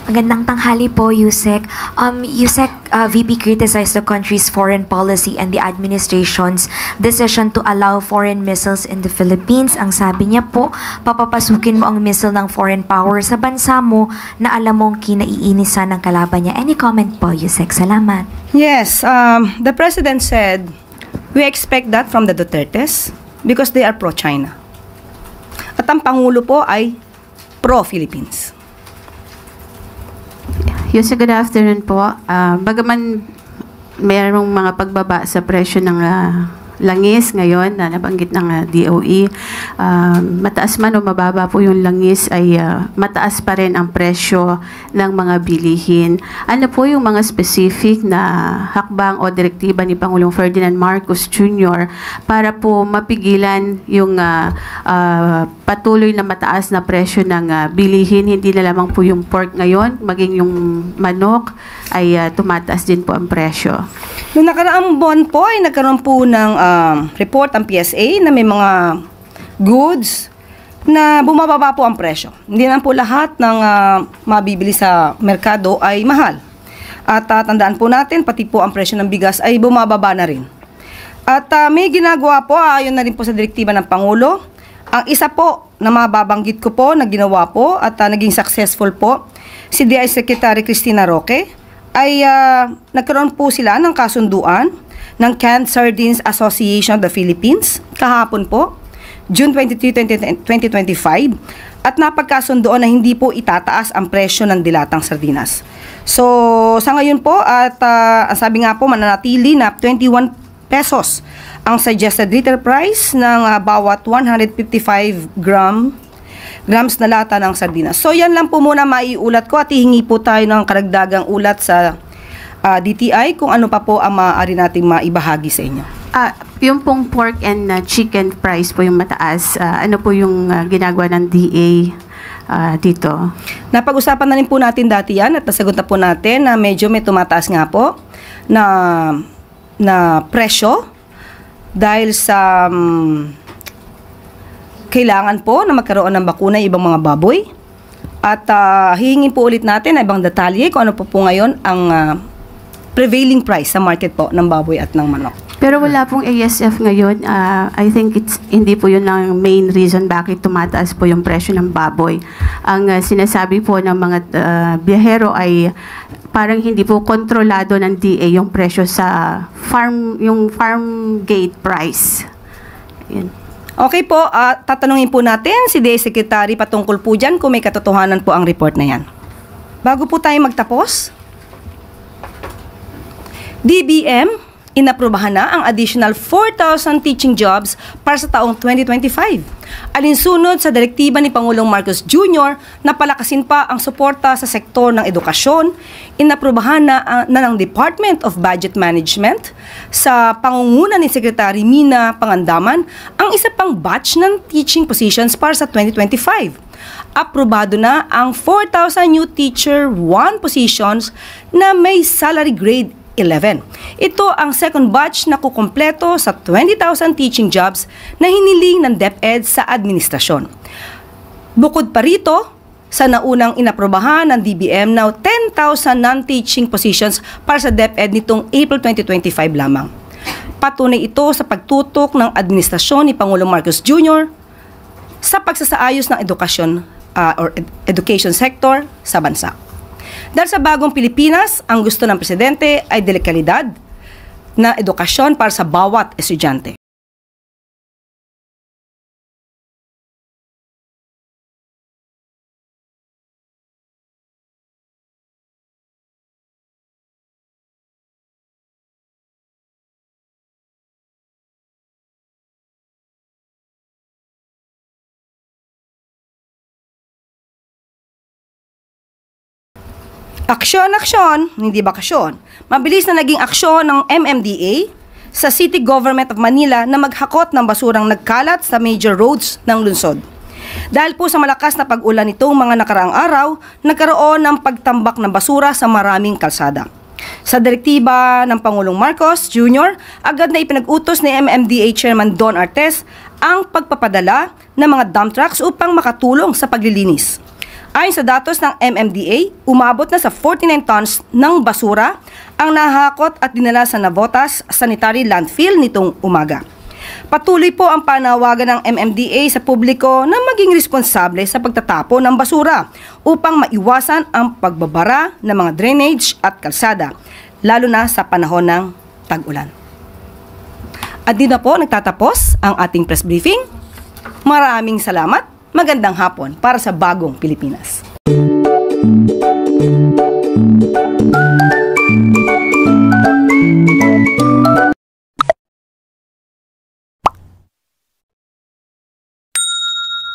Magandang tanghali po, Yusek. VP criticized the country's foreign policy and the administration's decision to allow foreign missiles in the Philippines. Ang sabi niya po, papapasukin mo ang missile ng foreign power sa bansa mo na alam mong kinaiinisan ng kalaban niya. Any comment po, Yusek? Salamat. Yes, the President said, we expect that from the Dutertes because they are pro-China. At ang Pangulo po ay pro-Philippines. Yes, good afternoon po. Bagaman mayroong mga pagbaba sa presyo ng langis ngayon na nabanggit ng DOE, mataas man o mababa po yung langis ay mataas pa rin ang presyo ng mga bilihin. Ano po yung mga specific na hakbang o direktiba ni Pangulong Ferdinand Marcos Jr. para po mapigilan yung patuloy na mataas na presyo ng bilihin, hindi na lamang po yung pork ngayon, maging yung manok ay tumataas din po ang presyo. Noong nakaraang buwan po ay nagkaroon po ng report ang PSA na may mga goods na bumababa po ang presyo. Hindi na po lahat ng mabibili sa merkado ay mahal. At tandaan po natin, pati po ang presyo ng bigas ay bumababa na rin. At may ginagawa po, ayon na rin po sa direktiba ng Pangulo. Ang isa po na mababanggit ko po na ginawa po at naging successful po, si DI Secretary Cristina Roque, ay nagkaroon po sila ng kasunduan ng Canned Sardines Association of the Philippines kahapon po, June 23, 2025, at napagkasundoan na hindi po itataas ang presyo ng dilatang sardinas. So, sa ngayon po, at ang sabi nga po, mananatili na 21 pesos ang suggested retail price ng bawat 155 grams na lata ng sardinas. So, yan lang po muna maiulat ko at hihingi po tayo ng karagdagang ulat sa DTI kung ano pa po ang maaari nating maibahagi sa inyo. Yung pong pork and chicken price po yung mataas, ano po yung ginagawa ng DA dito? Napag-usapan na rin po natin dati yan at nasagot na po natin na medyo may tumataas nga po na presyo dahil sa kailangan po na magkaroon ng bakuna yung ibang mga baboy. At hihingin po ulit natin na ibang detalye kung ano po ngayon ang prevailing price sa market po ng baboy at ng manok. Pero wala pong ASF ngayon. I think hindi po yun ang main reason bakit tumataas po yung presyo ng baboy. Ang sinasabi po ng mga biyahero ay parang hindi po kontrolado ng DA yung presyo sa yung farm gate price. Yan. Okay po, tatanungin po natin si DA Secretary patungkol po dyan kung may katotohanan po ang report na yan. Bago po tayo magtapos, DBM, inaprubahan na ang additional 4,000 teaching jobs para sa taong 2025. Alinsunod sa direktiba ni Pangulong Marcos Jr. na palakasin pa ang suporta sa sektor ng edukasyon, inaprubahan na ng Department of Budget Management sa pangunguna ni Secretary Mina Pangandaman ang isa pang batch ng teaching positions para sa 2025. Aprobado na ang 4,000 new Teacher 1 positions na may salary grade 11. Ito ang second batch na kukumpleto sa 20,000 teaching jobs na hiniling ng DepEd sa administrasyon. Bukod pa rito, sa naunang inaprobahan ng DBM na 10,000 non-teaching positions para sa DepEd nitong April 2025 lamang. Patunay ito sa pagtutok ng administrasyon ni Pangulong Marcos Jr. sa pagsasaayos ng edukasyon or education sector sa bansa. Dahil sa bagong Pilipinas, ang gusto ng Presidente ay dekalidad na edukasyon para sa bawat estudyante. Aksyon, hindi bakasyon. Mabilis na naging aksyon ng MMDA sa City Government of Manila na maghakot ng basurang nagkalat sa major roads ng lungsod. Dahil po sa malakas na pag-ulan nitong mga nakaraang araw, nagkaroon ng pagtambak ng basura sa maraming kalsada. Sa direktiba ng Pangulong Marcos Jr., agad na ipinag-utos ni MMDA Chairman Don Artes ang pagpapadala ng mga dump trucks upang makatulong sa paglilinis. Ayon sa datos ng MMDA, umabot na sa 49 tons ng basura ang nahakot at dinala sa Navotas Sanitary Landfill nitong umaga. Patuloy po ang panawagan ng MMDA sa publiko na maging responsable sa pagtatapon ng basura upang maiwasan ang pagbabara ng mga drainage at kalsada, lalo na sa panahon ng tag-ulan. At di na po nagtatapos ang ating press briefing. Maraming salamat. Magandang hapon para sa bagong Pilipinas.